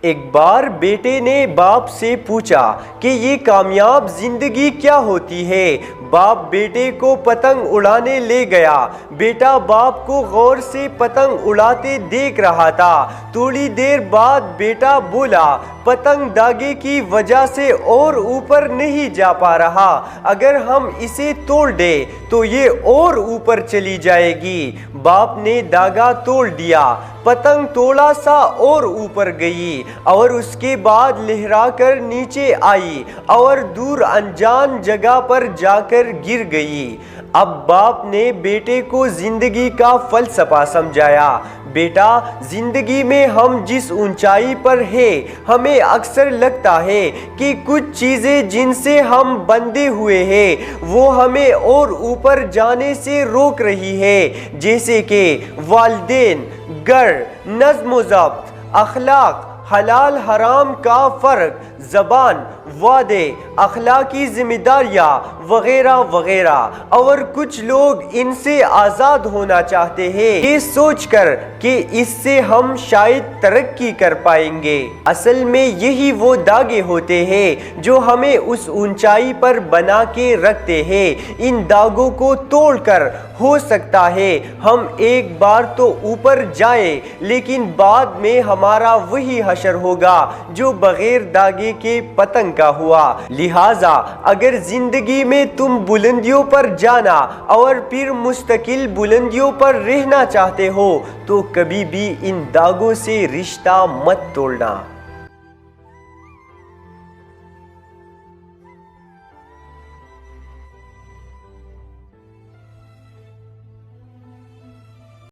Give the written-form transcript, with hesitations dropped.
ایک بار بیٹے نے باپ سے پوچھا کہ یہ کامیاب زندگی کیا ہوتی ہے۔ باپ بیٹے کو پتنگ اڑانے لے گیا۔ بیٹا باپ کو غور سے پتنگ اڑاتے دیکھ رہا تھا۔ تھوڑی دیر بعد بیٹا بولا، پتنگ دھاگے کی وجہ سے اور اوپر نہیں جا پا رہا، اگر ہم اسے توڑ دیں تو یہ اور اوپر چلی جائے گی۔ باپ نے دھاگا توڑ دیا، پتنگ تھوڑا سا اور اوپر گئی اور اس کے بعد لہرا کر نیچے آئی اور دور انجان جگہ پر جا کر گر گئی۔ اب باپ نے بیٹے کو زندگی کا فلسفہ سمجھایا۔ بیٹا، زندگی میں ہم جس اونچائی پر ہیں، ہمیں اکثر لگتا ہے کہ کچھ چیزیں جن سے ہم بندھے ہوئے ہیں وہ ہمیں اور اوپر جانے سے روک رہی ہے، جیسے کہ والدین، گھر، نظم و ضبط، اخلاق، حلال حرام کا فرق، زبان، وعدے، اخلاقی ذمہ داریاں وغیرہ وغیرہ۔ اور کچھ لوگ ان سے آزاد ہونا چاہتے ہیں، یہ سوچ کر کہ اس سے ہم شاید ترقی کر پائیں گے۔ اصل میں یہی وہ دھاگے ہوتے ہیں جو ہمیں اس اونچائی پر بنا کے رکھتے ہیں۔ ان دھاگوں کو توڑ کر ہو سکتا ہے ہم ایک بار تو اوپر جائیں، لیکن بعد میں ہمارا وہی حشر ہوگا جو بغیر دھاگے کے پتنگ کا ہوا۔ لہٰذا اگر زندگی میں تم بلندیوں پر جانا اور پھر مستقل بلندیوں پر رہنا چاہتے ہو تو کبھی بھی ان دھاگوں سے رشتہ مت توڑنا۔